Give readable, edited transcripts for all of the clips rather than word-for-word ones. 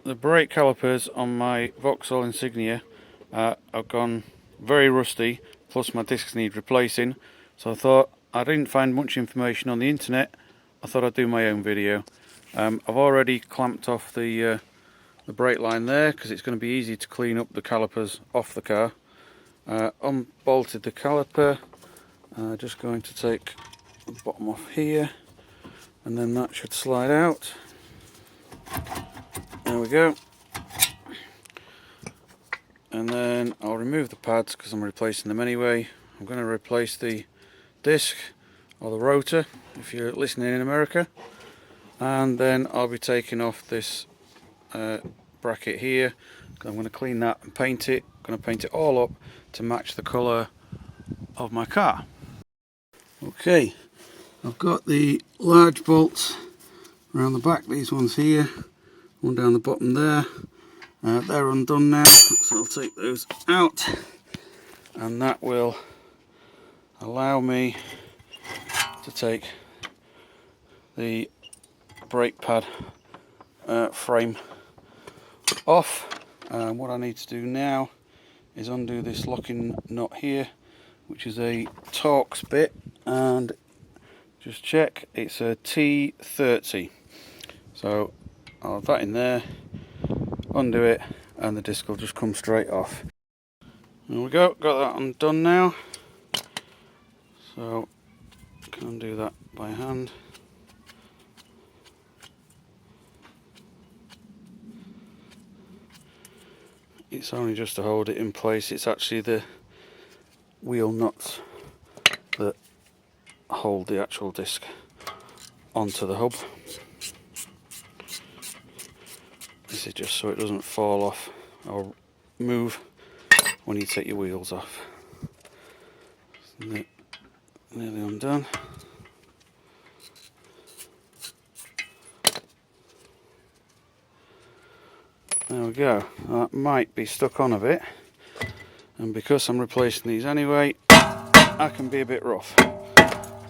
The brake calipers on my Vauxhall Insignia have gone very rusty, plus my discs need replacing, so I thought I didn't find much information on the internet. I thought I'd do my own video. I've already clamped off the brake line there because it's going to be easy to clean up the calipers off the car. Unbolted the caliper, just going to take the bottom off here, and then that should slide out. There we go. And then I'll remove the pads because I'm replacing them anyway. I'm going to replace the disc or the rotor if you're listening in America, and then I'll be taking off this bracket here. I'm going to clean that and paint it. I'm going to paint it all up to match the colour of my car. Okay, I've got the large bolts around the back, these ones here, one down the bottom there. They're undone now, so I'll take those out, and that will allow me to take the brake pad frame off. What I need to do now is undo this locking nut here, which is a Torx bit, and just check it's a T30. So I'll have that in there, undo it, and the disc will just come straight off. There we go, got that undone now. So I can undo that by hand. It's only just to hold it in place. It's actually the wheel nuts that hold the actual disc onto the hub. This is just so it doesn't fall off or move when you take your wheels off. Nearly undone. There we go. That might be stuck on a bit, and because I'm replacing these anyway, I can be a bit rough.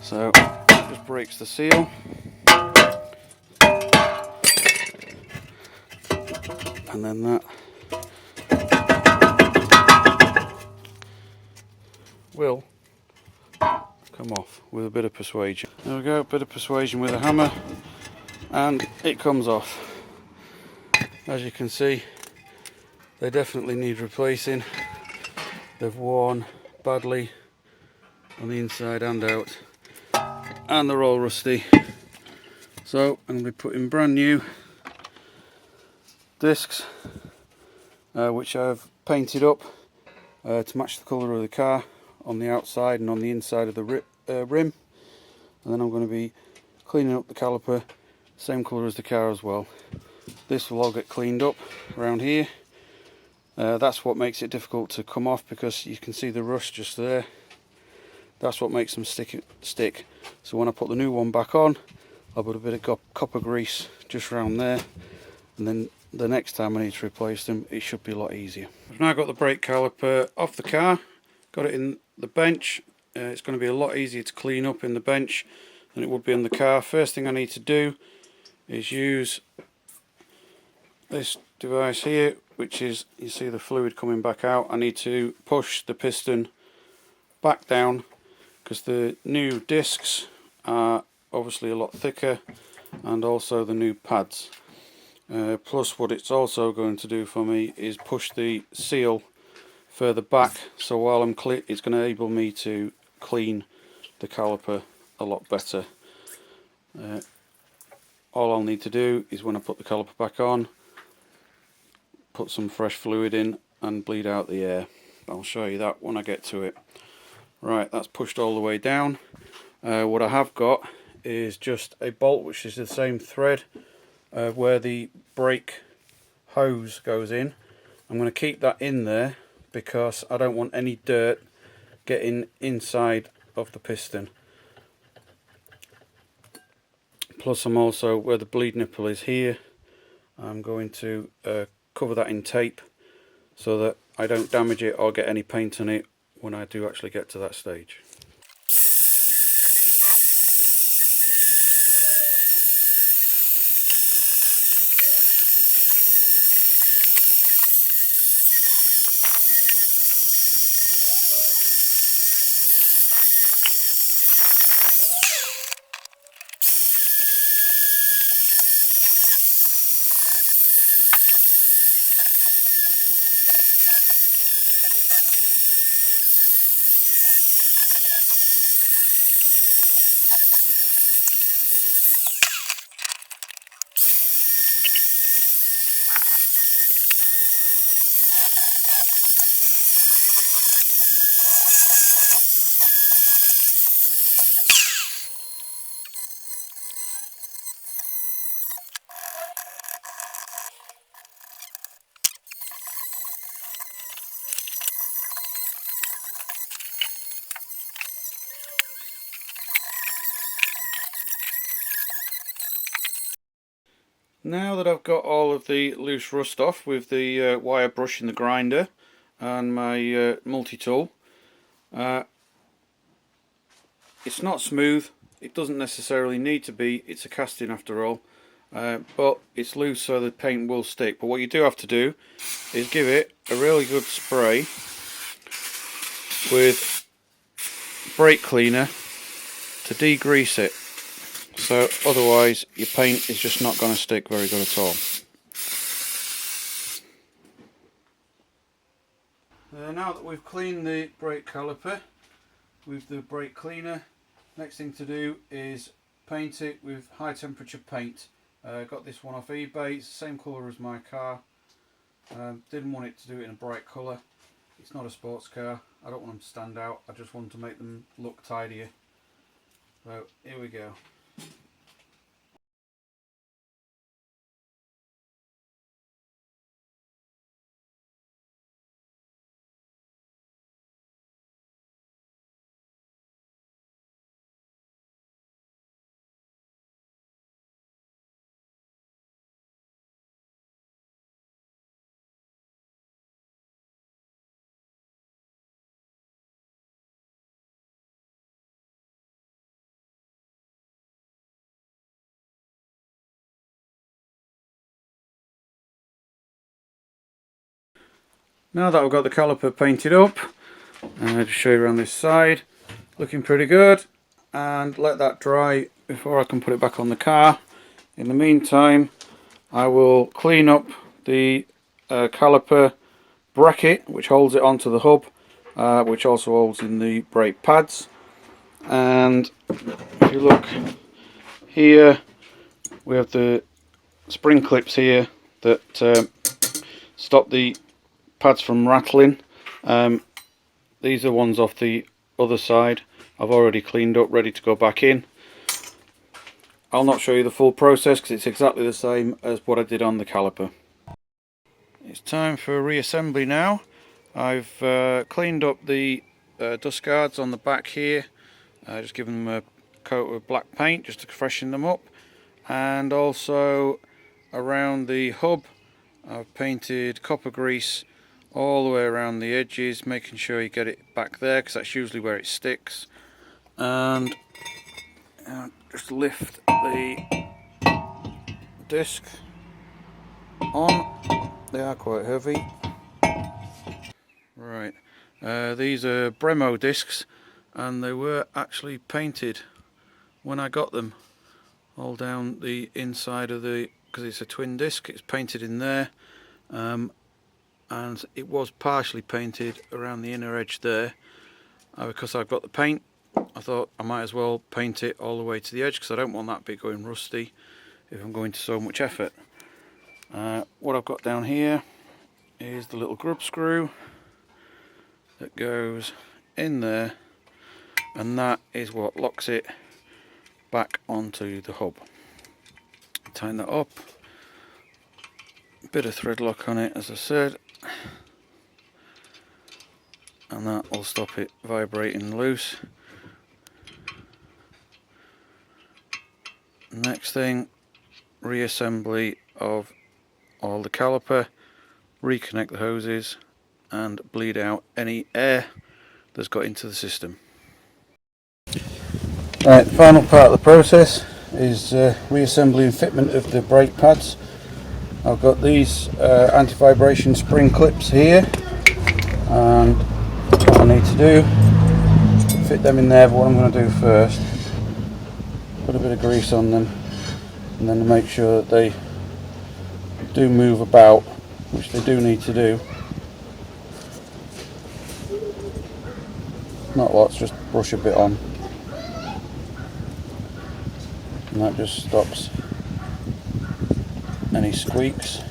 So that just breaks the seal. And then that will come off with a bit of persuasion. There we go, a bit of persuasion with a hammer, and it comes off. As you can see, they definitely need replacing. They've worn badly on the inside and out, and they're all rusty. So I'm going to be putting brand new discs, which I've painted up to match the colour of the car on the outside and on the inside of the rim. And then I'm going to be cleaning up the caliper, same colour as the car as well. This will all get cleaned up around here. That's what makes it difficult to come off, because you can see the rust just there. That's what makes them stick. So when I put the new one back on, I'll put a bit of copper grease just around there, and then the next time I need to replace them, it should be a lot easier. I've now got the brake caliper off the car, got it in the bench. It's going to be a lot easier to clean up in the bench than it would be on the car. First thing I need to do is use this device here, which is, you see the fluid coming back out. I need to push the piston back down because the new discs are obviously a lot thicker, and also the new pads. Plus what it's also going to do for me is push the seal further back, so while I'm it's going to enable me to clean the caliper a lot better. All I'll need to do is, when I put the caliper back on, put some fresh fluid in and bleed out the air. I'll show you that when I get to it. Right, that's pushed all the way down. What I have got is just a bolt which is the same thread where the brake hose goes in. I'm going to keep that in there because I don't want any dirt getting inside of the piston. Plus I'm also, where the bleed nipple is here, I'm going to cover that in tape so that I don't damage it or get any paint on it when I do actually get to that stage. Now that I've got all of the loose rust off with the wire brush in the grinder and my multi-tool, it's not smooth, it doesn't necessarily need to be, it's a casting after all, but it's loose so the paint will stick. But what you do have to do is give it a really good spray with brake cleaner to degrease it. So otherwise your paint is just not going to stick very good at all. Now that we've cleaned the brake caliper with the brake cleaner, next thing to do is paint it with high temperature paint. Got this one off eBay, it's the same colour as my car. Didn't want it to do it in a bright colour. It's not a sports car, I don't want them to stand out, I just want to make them look tidier. So here we go. Now that I've got the caliper painted up, I'll just show you around this side, looking pretty good, and let that dry before I can put it back on the car. In the meantime, I will clean up the caliper bracket which holds it onto the hub, which also holds in the brake pads. And if you look here, we have the spring clips here that stop the pads from rattling. These are ones off the other side. I've already cleaned up, ready to go back in. I'll not show you the full process because it's exactly the same as what I did on the caliper. It's time for reassembly now. I've cleaned up the dust guards on the back here, just given them a coat of black paint just to freshen them up, and also around the hub I've painted copper grease all the way around the edges, making sure you get it back there because that's usually where it sticks. And just lift the disc on. They are quite heavy. Right, these are Bremo discs, and they were actually painted when I got them, all down the inside of the, because it's a twin disc, it's painted in there, and it was partially painted around the inner edge there. Because I've got the paint, I thought I might as well paint it all the way to the edge because I don't want that bit going rusty if I'm going to so much effort. What I've got down here is the little grub screw that goes in there, and that is what locks it back onto the hub. Tighten that up, bit of thread lock on it as I said, and that will stop it vibrating loose. Next thing, reassembly of all the caliper, reconnect the hoses and bleed out any air that's got into the system. Right, the final part of the process is reassembly and fitment of the brake pads. I've got these anti-vibration spring clips here, and what I need to do is fit them in there. But what I'm going to do first, put a bit of grease on them, and then to make sure that they do move about, which they do need to do. Not lots, just brush a bit on, and that just stops any squeaks.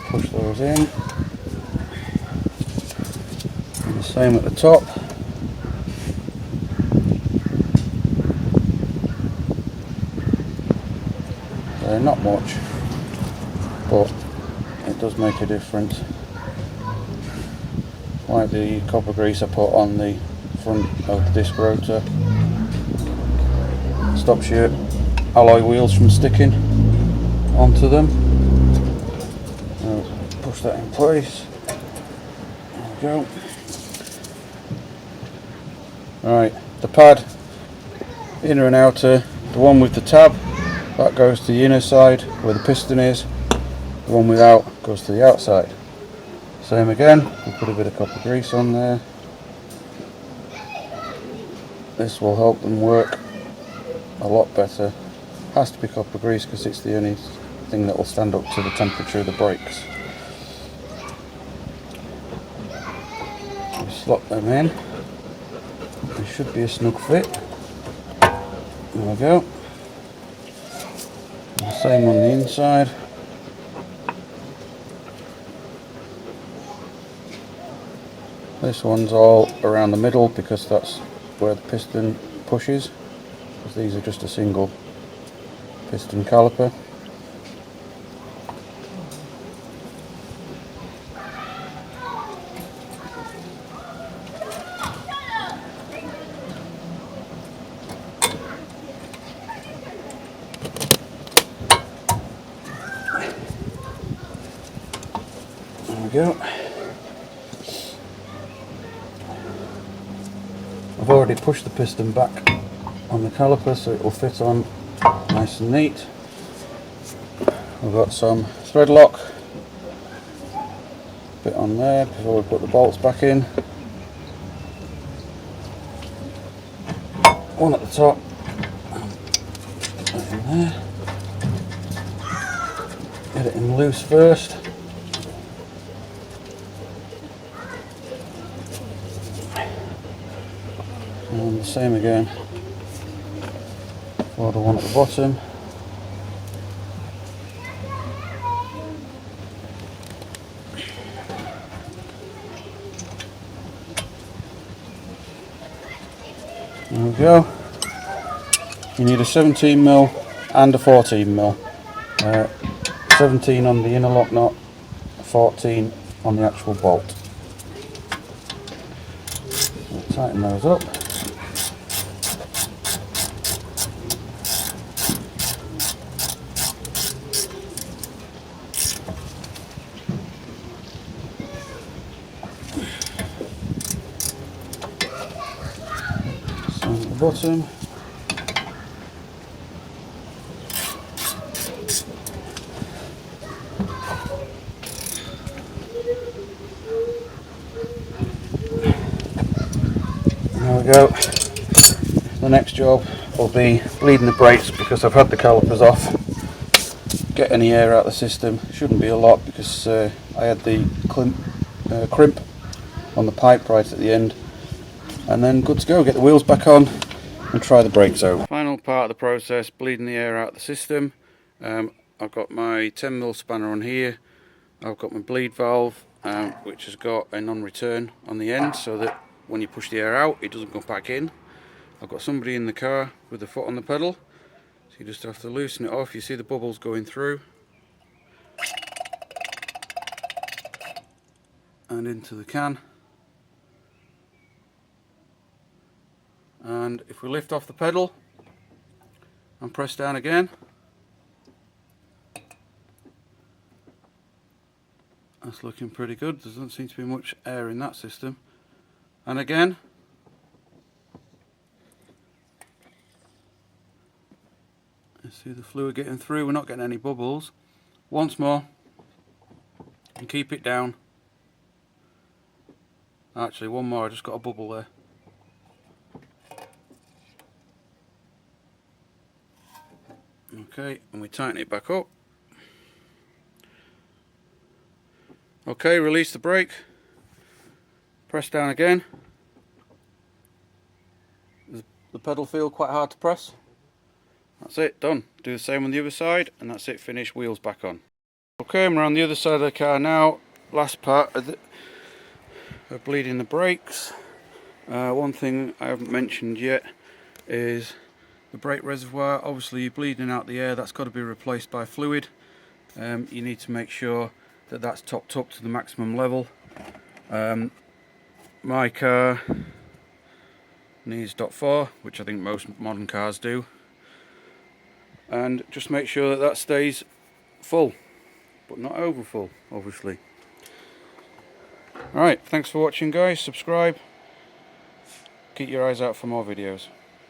Push those in, and the same at the top. Not much, but it does make a difference. Like the copper grease I put on the front of the disc rotor, stops you alloy wheels from sticking onto them. Push that in place. There we go. Right, the pad, inner and outer, the one with the tab, that goes to the inner side where the piston is, the one without goes to the outside. Same again, we put a bit of copper grease on there. This will help them work a lot better. Has to be copper grease because it's the only thing that will stand up to the temperature of the brakes. We slot them in. It should be a snug fit. There we go. And the same on the inside. This one's all around the middle because that's where the piston pushes. Because these are just a single piston caliper. There we go. I've already pushed the piston back on the caliper so it will fit on nice and neat. We've got some thread lock bit on there before we put the bolts back in. One at the top, that in there. Get it in loose first. And the same again for the one at the bottom. There we go. You need a 17mm and a 14mm. 17 on the inner lock nut, 14 on the actual bolt. We'll tighten those up. Same at the bottom. There we go. The next job will be bleeding the brakes because I've had the calipers off. Get any air out of the system. Shouldn't be a lot because I had the crimp on the pipe right at the end. And then good to go. Get the wheels back on and try the brakes out. Final part of the process, bleeding the air out of the system. I've got my 10mm spanner on here. I've got my bleed valve which has got a non-return on the end so that when you push the air out it doesn't go back in. I've got somebody in the car with the foot on the pedal, so you just have to loosen it off. You see the bubbles going through and into the can, and if we lift off the pedal and press down again, that's looking pretty good. There doesn't seem to be much air in that system. And again, you see the fluid getting through. We're not getting any bubbles. Once more, and keep it down. Actually, one more. I just got a bubble there. Okay, and we tighten it back up. Okay, release the brake. Press down again. Does the pedal feel quite hard to press? That's it, done. Do the same on the other side, and that's it, finish, wheels back on. Okay, I'm around the other side of the car now. Last part of bleeding the brakes. One thing I haven't mentioned yet is the brake reservoir. Obviously you're bleeding out the air, that's got to be replaced by fluid. You need to make sure that that's topped up to the maximum level. My car needs .4, which I think most modern cars do. and just make sure that that stays full, but not over full, obviously. Alright, thanks for watching guys, subscribe, keep your eyes out for more videos.